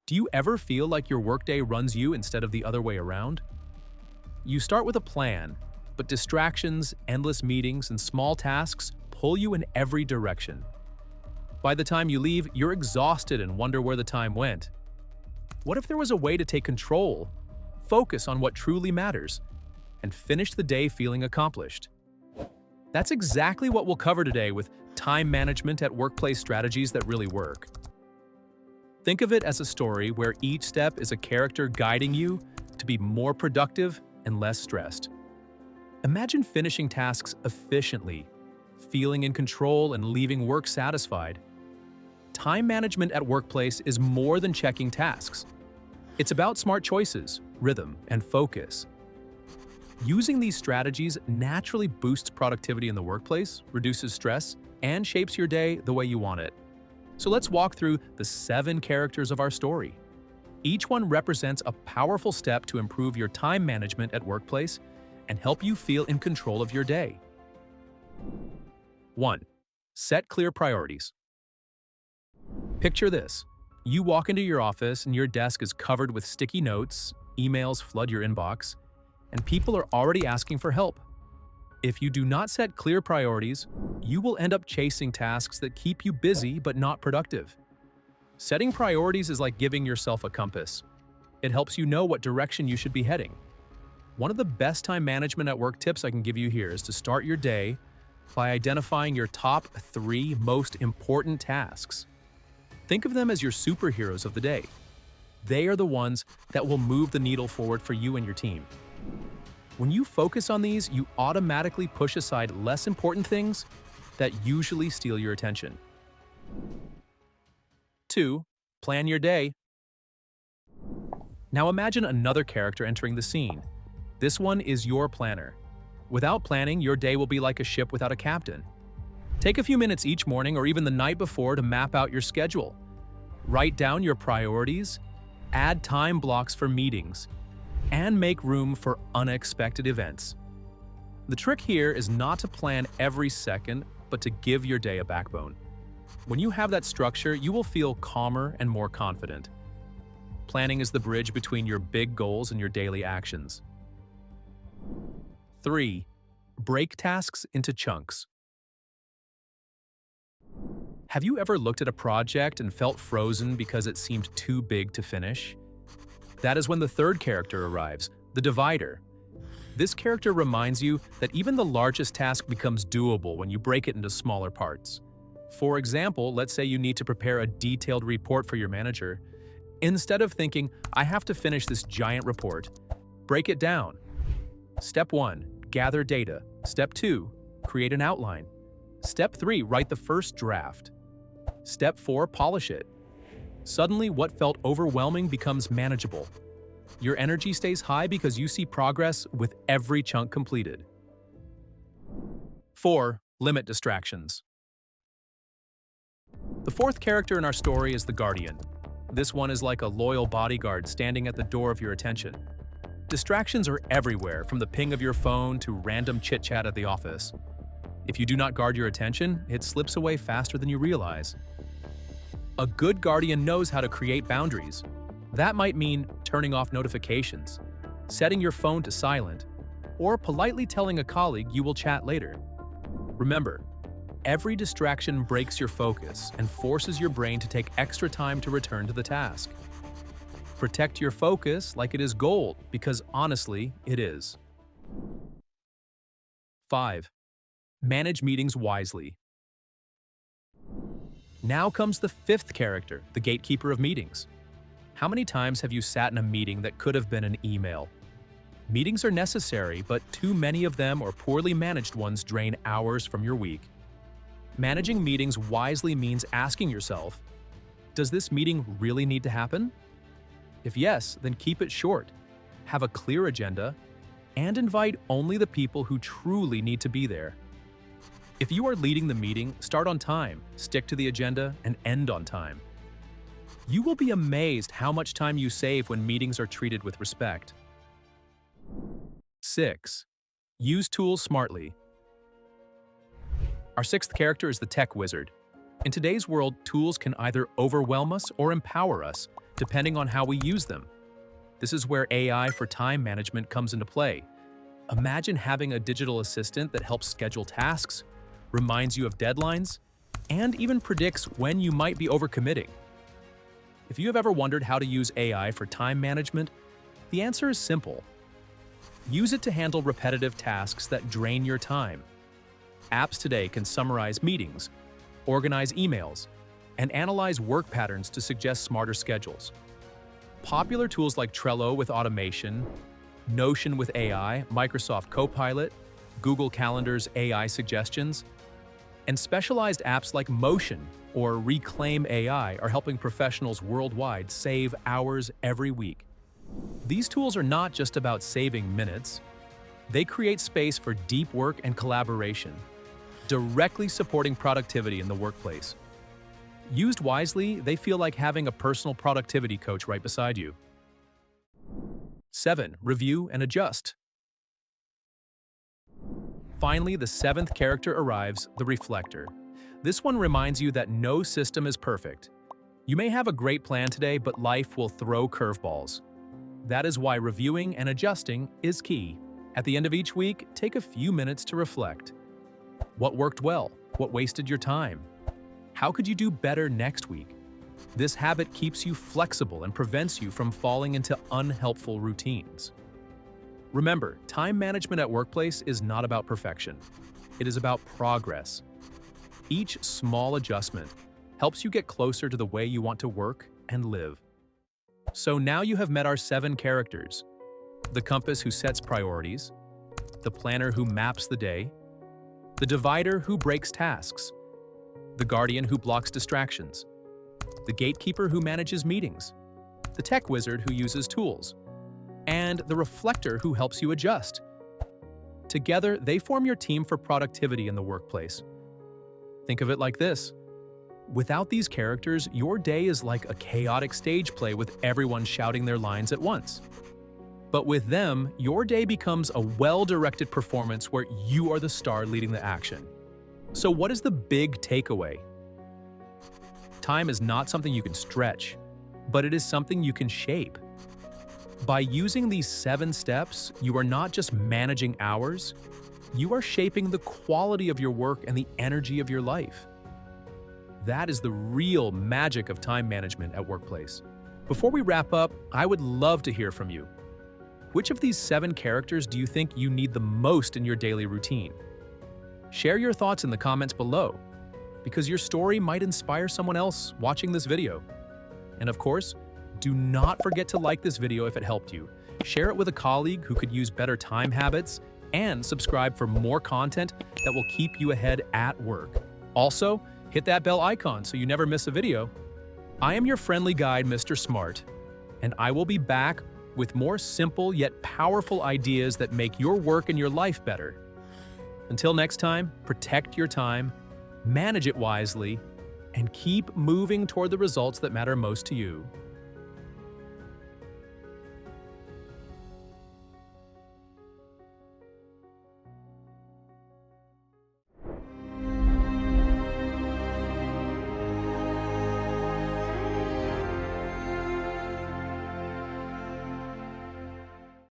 Do you ever feel like your workday runs you instead of the other way around? You start with a plan, but distractions, endless meetings, and small tasks pull you in every direction. By the time you leave, you're exhausted and wonder where the time went. What if there was a way to take control, focus on what truly matters, and finish the day feeling accomplished? That's exactly what we'll cover today with time management at workplace strategies that really work. Think of it as a story where each step is a character guiding you to be more productive and less stressed. Imagine finishing tasks efficiently, feeling in control and leaving work satisfied. Time management at workplace is more than checking tasks. It's about smart choices, rhythm, and focus. Using these strategies naturally boosts productivity in the workplace, reduces stress, and shapes your day the way you want it. So let's walk through the 7 characters of our story. Each one represents a powerful step to improve your time management at workplace and help you feel in control of your day. 1. Set clear priorities. Picture this. You walk into your office and your desk is covered with sticky notes, emails flood your inbox, and people are already asking for help. If you do not set clear priorities, you will end up chasing tasks that keep you busy but not productive. Setting priorities is like giving yourself a compass. It helps you know what direction you should be heading. One of the best time management at work tips I can give you here is to start your day by identifying your top 3 most important tasks. Think of them as your superheroes of the day. They are the ones that will move the needle forward for you and your team. When you focus on these, you automatically push aside less important things that usually steal your attention. 2. Plan your day. Now imagine another character entering the scene. This one is your planner. Without planning, your day will be like a ship without a captain. Take a few minutes each morning or even the night before to map out your schedule. Write down your priorities, add time blocks for meetings, and make room for unexpected events. The trick here is not to plan every second, but to give your day a backbone. When you have that structure, you will feel calmer and more confident. Planning is the bridge between your big goals and your daily actions. 3. Break tasks into chunks. Have you ever looked at a project and felt frozen because it seemed too big to finish? That is when the 3rd character arrives, the divider. This character reminds you that even the largest task becomes doable when you break it into smaller parts. For example, let's say you need to prepare a detailed report for your manager. Instead of thinking, I have to finish this giant report, break it down. Step 1, gather data. Step 2, create an outline. Step 3, write the first draft. Step 4, polish it. Suddenly, what felt overwhelming becomes manageable. Your energy stays high because you see progress with every chunk completed. 4. Limit distractions. The 4th character in our story is the Guardian. This one is like a loyal bodyguard standing at the door of your attention. Distractions are everywhere, from the ping of your phone to random chit-chat at the office. If you do not guard your attention, it slips away faster than you realize. A good guardian knows how to create boundaries. That might mean turning off notifications, setting your phone to silent, or politely telling a colleague you will chat later. Remember, every distraction breaks your focus and forces your brain to take extra time to return to the task. Protect your focus like it is gold, because honestly, it is. 5. Manage meetings wisely. Now comes the 5th character, the gatekeeper of meetings. How many times have you sat in a meeting that could have been an email? Meetings are necessary, but too many of them or poorly managed ones drain hours from your week. Managing meetings wisely means asking yourself, does this meeting really need to happen? If yes, then keep it short, have a clear agenda, and invite only the people who truly need to be there. If you are leading the meeting, start on time, stick to the agenda, and end on time. You will be amazed how much time you save when meetings are treated with respect. 6. Use tools smartly. Our 6th character is the tech wizard. In today's world, tools can either overwhelm us or empower us, depending on how we use them. This is where AI for time management comes into play. Imagine having a digital assistant that helps schedule tasks, reminds you of deadlines, and even predicts when you might be overcommitting. If you have ever wondered how to use AI for time management, the answer is simple. Use it to handle repetitive tasks that drain your time. Apps today can summarize meetings, organize emails, and analyze work patterns to suggest smarter schedules. Popular tools like Trello with automation, Notion with AI, Microsoft Copilot, Google Calendar's AI suggestions, and specialized apps like Motion or Reclaim AI are helping professionals worldwide save hours every week. These tools are not just about saving minutes. They create space for deep work and collaboration, directly supporting productivity in the workplace. Used wisely, they feel like having a personal productivity coach right beside you. 7. Review and adjust. Finally, the 7th character arrives, the reflector. This one reminds you that no system is perfect. You may have a great plan today, but life will throw curveballs. That is why reviewing and adjusting is key. At the end of each week, take a few minutes to reflect. What worked well? What wasted your time? How could you do better next week? This habit keeps you flexible and prevents you from falling into unhelpful routines. Remember, time management at workplace is not about perfection. It is about progress. Each small adjustment helps you get closer to the way you want to work and live. So now you have met our 7 characters: the compass who sets priorities, the planner who maps the day, the divider who breaks tasks, the guardian who blocks distractions, the gatekeeper who manages meetings, the tech wizard who uses tools, and the reflector who helps you adjust. Together, they form your team for productivity in the workplace. Think of it like this. Without these characters, your day is like a chaotic stage play with everyone shouting their lines at once. But with them, your day becomes a well-directed performance where you are the star leading the action. So what is the big takeaway? Time is not something you can stretch, but it is something you can shape. By using these 7 steps, you are not just managing hours, you are shaping the quality of your work and the energy of your life. That is the real magic of time management at workplace. Before we wrap up, I would love to hear from you. Which of these 7 characters do you think you need the most in your daily routine? Share your thoughts in the comments below, because your story might inspire someone else watching this video. And of course, do not forget to like this video if it helped you. Share it with a colleague who could use better time habits, and subscribe for more content that will keep you ahead at work. Also, hit that bell icon so you never miss a video. I am your friendly guide, Mr. Smart, and I will be back with more simple yet powerful ideas that make your work and your life better. Until next time, protect your time, manage it wisely, and keep moving toward the results that matter most to you.